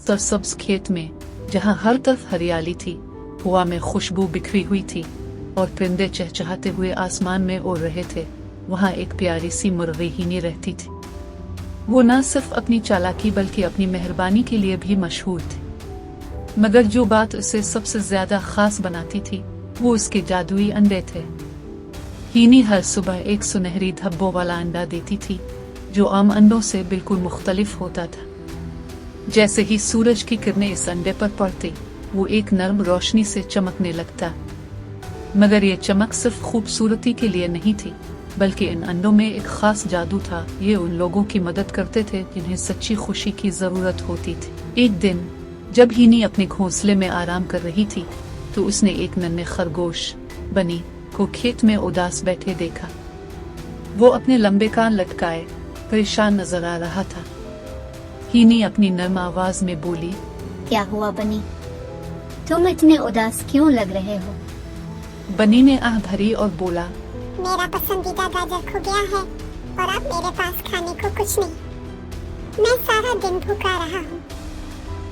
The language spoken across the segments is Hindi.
सरसब्ज खेत में, जहां हर तरफ हरियाली थी, हवा में खुशबू बिखरी हुई थी और परिंदे चहचहाते हुए आसमान में उड़ रहे थे, वहां एक प्यारी सी मुर्गी हीनी रहती थी। वो न सिर्फ अपनी चालाकी बल्कि अपनी मेहरबानी के लिए भी मशहूर थी। मगर जो बात उसे सबसे ज्यादा खास बनाती थी वो उसके जादुई अंडे थे। हीनी हर सुबह एक सुनहरी धब्बों वाला अंडा देती थी जो आम अंडों से बिल्कुल मुख्तलिफ होता था। जैसे ही सूरज की किरणें इस अंडे पर पड़ती, वो एक नर्म रोशनी से चमकने लगता। मगर ये चमक सिर्फ खूबसूरती के लिए नहीं थी, बल्कि इन अंडों में एक खास जादू था। ये उन लोगों की मदद करते थे जिन्हें सच्ची खुशी की जरूरत होती थी। एक दिन जब हीनी अपने घोंसले में आराम कर रही थी, तो उसने एक नन्हे खरगोश बनी को खेत में उदास बैठे देखा। वो अपने लंबे कान लटकाए परेशान नजर आ रहा था। हीनी अपनी नर्म आवाज में बोली, क्या हुआ बनी? तुम इतने उदास क्यों लग रहे हो? बनी ने आह भरी और बोला, मेरा पसंदीदा गाजर खो गया है और अब मेरे पास खाने को कुछ नहीं। मैं सारा दिन भूखा रहा हूँ।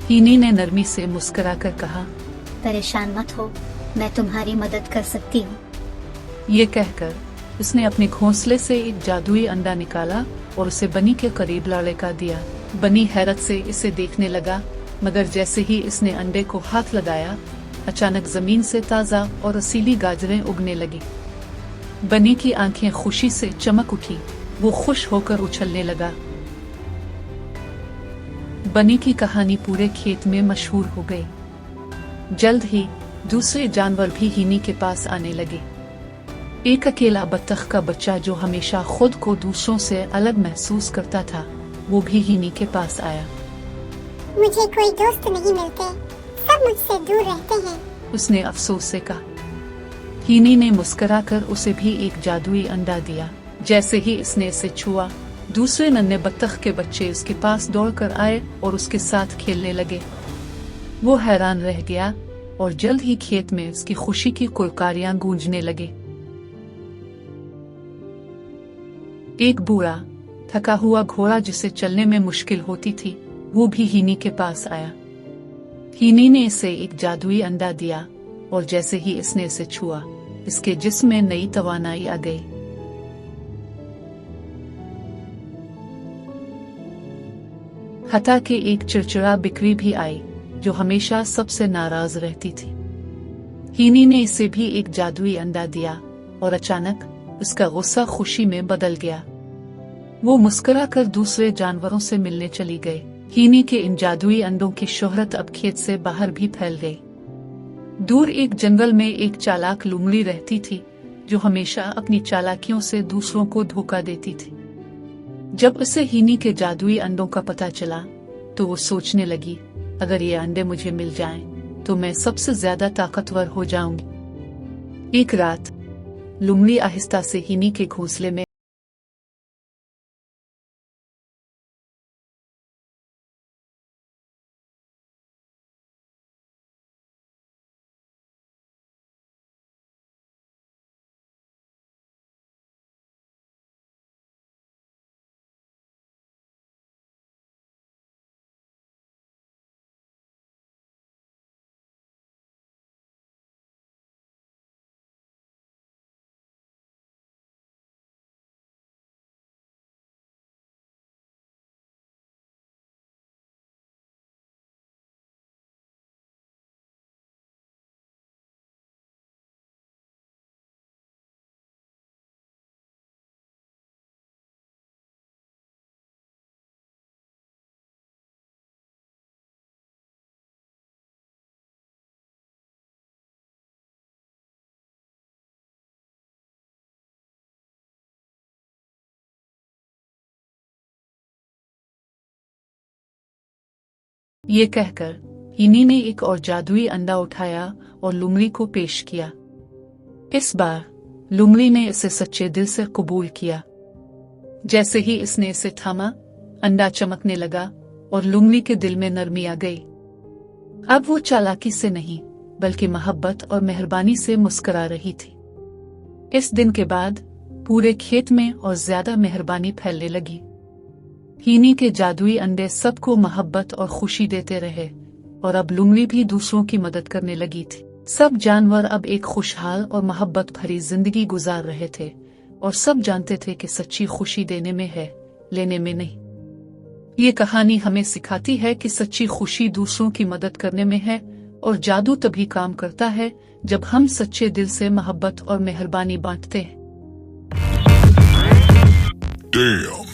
हीनी ने नरमी से मुस्कुराकर कहा, परेशान मत हो, मैं तुम्हारी मदद कर सकती हूँ। ये कहकर उसने अपने घोंसले से एक जादुई अंडा निकाला और उसे बनी के करीब लड़का दिया। बनी हैरत से इसे देखने लगा, मगर जैसे ही इसने अंडे को हाथ लगाया, अचानक जमीन से ताजा और रसीली गाजरें उगने लगी। बनी की आंखें खुशी से चमक उठी, वो खुश होकर उछलने लगा। बनी की कहानी पूरे खेत में मशहूर हो गई। जल्द ही दूसरे जानवर भी हीनी के पास आने लगे। एक अकेला बत्तख का बच्चा जो हमेशा खुद को दूसरों से अलग महसूस करता था, वो भी हीनी के पास आया। मुझे कोई दोस्त नहीं मिलते, सब मुझसे दूर रहते हैं, उसने अफसोस से कहा। हीनी ने मुस्कुराकर उसे भी एक जादुई अंडा दिया। जैसे ही इसने इसे छुआ, दूसरे नन्हे बत्तख के बच्चे उसके पास दौड़कर आए और उसके साथ खेलने लगे। वो हैरान रह गया और जल्द ही खेत में उसकी खुशी की किलकारियां गूंजने लगे। एक बूढ़ा थका हुआ घोड़ा जिसे चलने में मुश्किल होती थी, वो भी हीनी के पास आया। हीनी ने इसे एक जादुई अंडा दिया और जैसे ही इसने इसे छुआ, इसके जिस्म में नई तवानाई आ गई। हत्ता के एक चिड़चिड़ा बिक्री भी आई जो हमेशा सबसे नाराज रहती थी। हीनी ने इसे भी एक जादुई अंडा दिया और अचानक उसका गुस्सा खुशी में बदल गया। वो मुस्कुराकर दूसरे जानवरों से मिलने चली गई। हीनी के इन जादुई अंडों की शोहरत अब खेत से बाहर भी फैल गई। दूर एक जंगल में एक चालाक लोमड़ी रहती थी जो हमेशा अपनी चालाकियों से दूसरों को धोखा देती थी। जब उसे हीनी के जादुई अंडों का पता चला, तो वो सोचने लगी, अगर ये अंडे मुझे मिल जाएं, तो मैं सबसे ज्यादा ताकतवर हो जाऊंगी। एक रात लोमड़ी आहिस्ता से हीनी के घोंसले में ये कहकर हीनी ने एक और जादुई अंडा उठाया और लोमड़ी को पेश किया। इस बार लोमड़ी ने इसे सच्चे दिल से कबूल किया। जैसे ही इसने इसे थामा, अंडा चमकने लगा और लोमड़ी के दिल में नरमी आ गई। अब वो चालाकी से नहीं, बल्कि मोहब्बत और मेहरबानी से मुस्कुरा रही थी। इस दिन के बाद पूरे खेत में और ज्यादा मेहरबानी फैलने लगी। हीनी के जादुई अंडे सबको मोहब्बत और खुशी देते रहे और अब लुंगली भी दूसरों की मदद करने लगी थी। सब जानवर अब एक खुशहाल और मोहब्बत भरी जिंदगी गुजार रहे थे और सब जानते थे कि सच्ची खुशी देने में है, लेने में नहीं। ये कहानी हमें सिखाती है कि सच्ची खुशी दूसरों की मदद करने में है और जादू तभी काम करता है जब हम सच्चे दिल से मोहब्बत और मेहरबानी बांटते हैं। Damn.